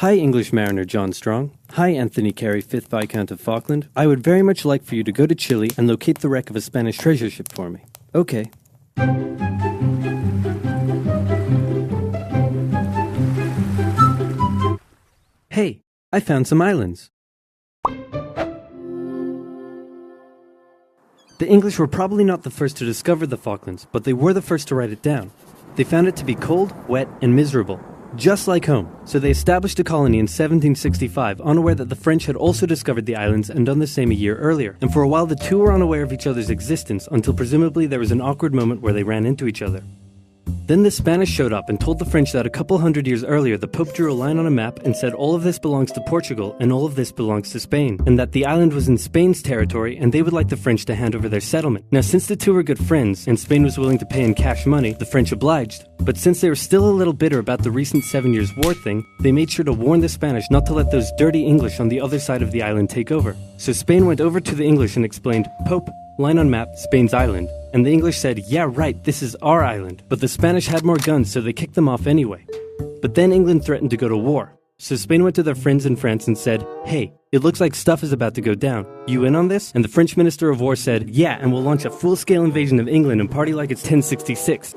Hi, English mariner John Strong. Hi, Anthony Carey, 5th Viscount of Falkland. I would very much like for you to go to Chile and locate the wreck of a Spanish treasure ship for me. Okay. Hey, I found some islands. The English were probably not the first to discover the Falklands, but they were the first to write it down. They found it to be cold, wet, and miserable, just like home. So they established a colony in 1765, unaware that the French had also discovered the islands and done the same a year earlier. And for a while the two were unaware of each other's existence until presumably there was an awkward moment where they ran into each other. Then the Spanish showed up and told the French that a couple hundred years earlier the Pope drew a line on a map and said all of this belongs to Portugal and all of this belongs to Spain, and that the island was in Spain's territory and they would like the French to hand over their settlement. Now, since the two were good friends and Spain was willing to pay in cash money, the French obliged. But since they were still a little bitter about the recent 7 Years' War thing, they made sure to warn the Spanish not to let those dirty English on the other side of the island take over. So Spain went over to the English and explained, "Pope, line on map, Spain's island." And the English said, "Yeah, right, this is our island." But the Spanish had more guns, so they kicked them off anyway. But then England threatened to go to war. So Spain went to their friends in France and said, "Hey, it looks like stuff is about to go down. You in on this?" And the French Minister of War said, "Yeah, and we'll launch a full-scale invasion of England and party like it's 1066.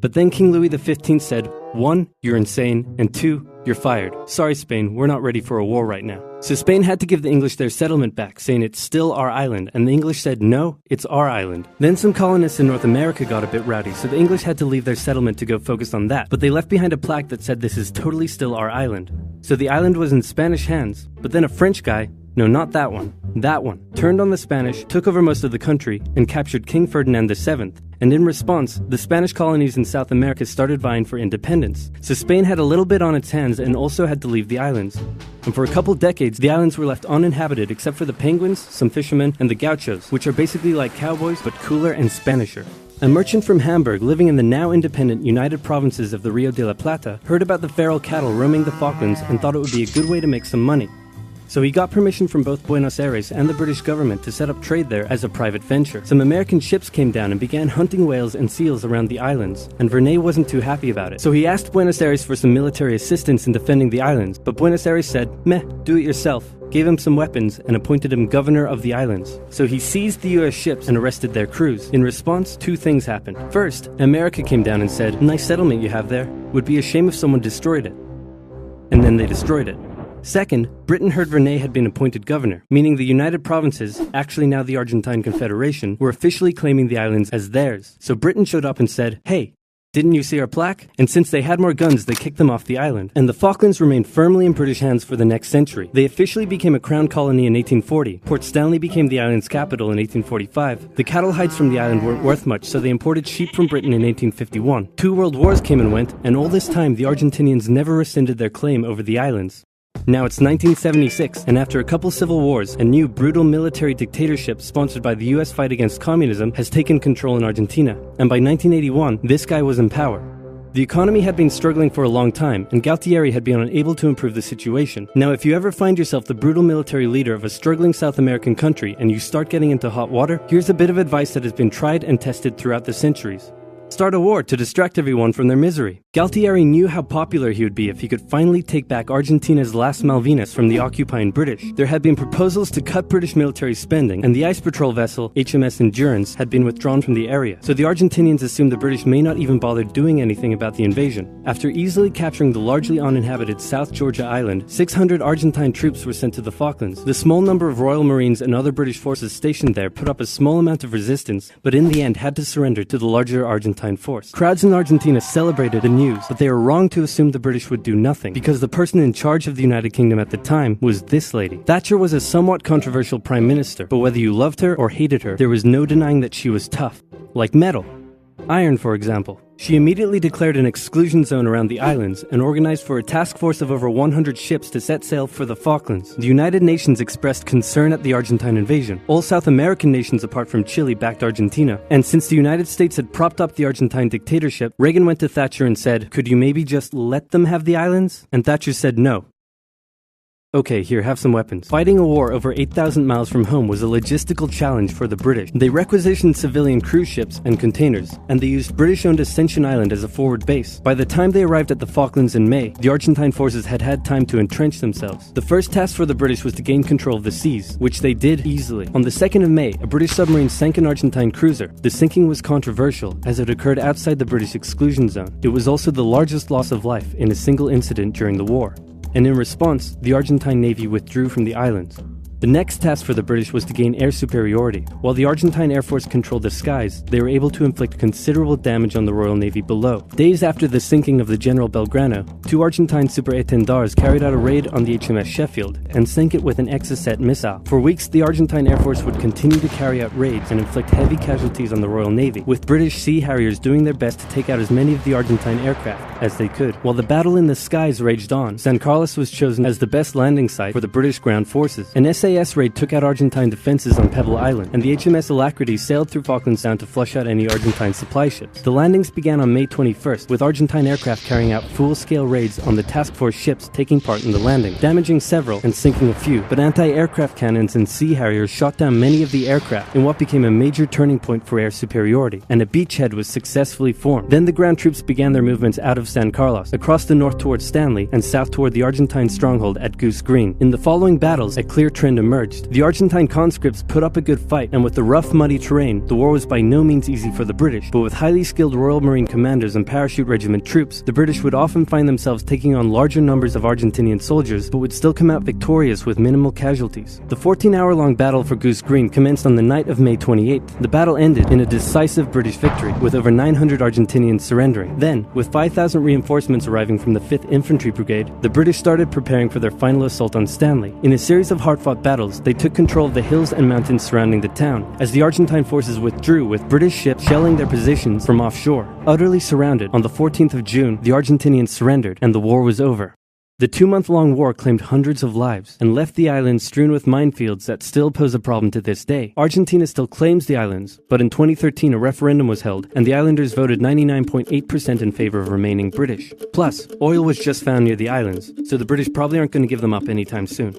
But then King Louis XV said, 1, you're insane, and 2, you're fired. Sorry, Spain, we're not ready for a war right now. So Spain had to give the English their settlement back, saying it's still our island, and the English said, no, it's our island. Then some colonists in North America got a bit rowdy, so the English had to leave their settlement to go focus on that, but they left behind a plaque that said this is totally still our island. So the island was in Spanish hands, but then a French guy, no, not that one, turned on the Spanish, took over most of the country, and captured King Ferdinand VII. And in response, the Spanish colonies in South America started vying for independence. So Spain had a little bit on its hands and also had to leave the islands. And for a couple decades, the islands were left uninhabited except for the penguins, some fishermen, and the gauchos, which are basically like cowboys but cooler and Spanisher. A merchant from Hamburg living in the now independent United Provinces of the Rio de la Plata heard about the feral cattle roaming the Falklands and thought it would be a good way to make some money. So he got permission from both Buenos Aires and the British government to set up trade there as a private venture. Some American ships came down and began hunting whales and seals around the islands, and Verney wasn't too happy about it. So he asked Buenos Aires for some military assistance in defending the islands, but Buenos Aires said, meh, do it yourself, gave him some weapons, and appointed him governor of the islands. So he seized the US ships and arrested their crews. In response, two things happened. First, America came down and said, nice settlement you have there. Would be a shame if someone destroyed it. And then they destroyed it. Second, Britain heard Verney had been appointed governor, meaning the United Provinces, actually now the Argentine Confederation, were officially claiming the islands as theirs. So Britain showed up and said, hey, didn't you see our plaque? And since they had more guns, they kicked them off the island. And the Falklands remained firmly in British hands for the next century. They officially became a crown colony in 1840. Port Stanley became the island's capital in 1845. The cattle hides from the island weren't worth much, so they imported sheep from Britain in 1851. 2 world wars came and went, and all this time the Argentinians never rescinded their claim over the islands. Now it's 1976, and after a couple civil wars, a new brutal military dictatorship sponsored by the US fight against communism has taken control in Argentina, and by 1981, this guy was in power. The economy had been struggling for a long time, and Galtieri had been unable to improve the situation. Now, if you ever find yourself the brutal military leader of a struggling South American country and you start getting into hot water, here's a bit of advice that has been tried and tested throughout the centuries. Start a war to distract everyone from their misery. Galtieri knew how popular he would be if he could finally take back Argentina's last Malvinas from the occupying British. There had been proposals to cut British military spending, and the ice patrol vessel HMS Endurance had been withdrawn from the area. So the Argentinians assumed the British may not even bother doing anything about the invasion. After easily capturing the largely uninhabited South Georgia island, 600 Argentine troops were sent to the Falklands. The small number of Royal Marines and other British forces stationed there put up a small amount of resistance, but in the end had to surrender to the larger Argentine force. Crowds in Argentina celebrated the news, but they were wrong to assume the British would do nothing, because the person in charge of the United Kingdom at the time was this lady. Thatcher was a somewhat controversial prime minister, but whether you loved her or hated her, there was no denying that she was tough. Like metal. Iron, for example. She immediately declared an exclusion zone around the islands and organized for a task force of over 100 ships to set sail for the Falklands. The United Nations expressed concern at the Argentine invasion. All South American nations apart from Chile backed Argentina. And since the United States had propped up the Argentine dictatorship, Reagan went to Thatcher and said, could you maybe just let them have the islands? And Thatcher said no. Okay, here, have some weapons. Fighting a war over 8,000 miles from home was a logistical challenge for the British. They requisitioned civilian cruise ships and containers, and they used British-owned Ascension Island as a forward base. By the time they arrived at the Falklands in May, the Argentine forces had had time to entrench themselves. The first task for the British was to gain control of the seas, which they did easily. On the 2nd of May, a British submarine sank an Argentine cruiser. The sinking was controversial, as it occurred outside the British exclusion zone. It was also the largest loss of life in a single incident during the war. And in response, the Argentine Navy withdrew from the islands. The next task for the British was to gain air superiority. While the Argentine Air Force controlled the skies, they were able to inflict considerable damage on the Royal Navy below. Days after the sinking of the General Belgrano, 2 Argentine super-étendards carried out a raid on the HMS Sheffield and sank it with an Exocet missile. For weeks, the Argentine Air Force would continue to carry out raids and inflict heavy casualties on the Royal Navy, with British Sea Harriers doing their best to take out as many of the Argentine aircraft as they could. While the battle in the skies raged on, San Carlos was chosen as the best landing site for the British ground forces. An SAS raid took out Argentine defenses on Pebble Island, and the HMS Alacrity sailed through Falklands Sound to flush out any Argentine supply ships. The landings began on May 21st, with Argentine aircraft carrying out full-scale raids on the task force ships taking part in the landing, damaging several and sinking a few, but anti-aircraft cannons and Sea Harriers shot down many of the aircraft in what became a major turning point for air superiority, and a beachhead was successfully formed. Then the ground troops began their movements out of San Carlos, across the north towards Stanley, and south toward the Argentine stronghold at Goose Green. In the following battles, a clear trend emerged. The Argentine conscripts put up a good fight, and with the rough, muddy terrain, the war was by no means easy for the British. But with highly skilled Royal Marine commanders and parachute regiment troops, the British would often find themselves taking on larger numbers of Argentinian soldiers, but would still come out victorious with minimal casualties. The 14-hour-long battle for Goose Green commenced on the night of May 28th. The battle ended in a decisive British victory, with over 900 Argentinians surrendering. Then, with 5,000 reinforcements arriving from the 5th Infantry Brigade, the British started preparing for their final assault on Stanley. In a series of hard-fought battles, they took control of the hills and mountains surrounding the town, as the Argentine forces withdrew, with British ships shelling their positions from offshore. Utterly surrounded, on the 14th of June, the Argentinians surrendered, and the war was over. The 2-month-long war claimed hundreds of lives and left the islands strewn with minefields that still pose a problem to this day. Argentina still claims the islands, but in 2013 a referendum was held and the islanders voted 99.8% in favor of remaining British. Plus, oil was just found near the islands, so the British probably aren't going to give them up anytime soon.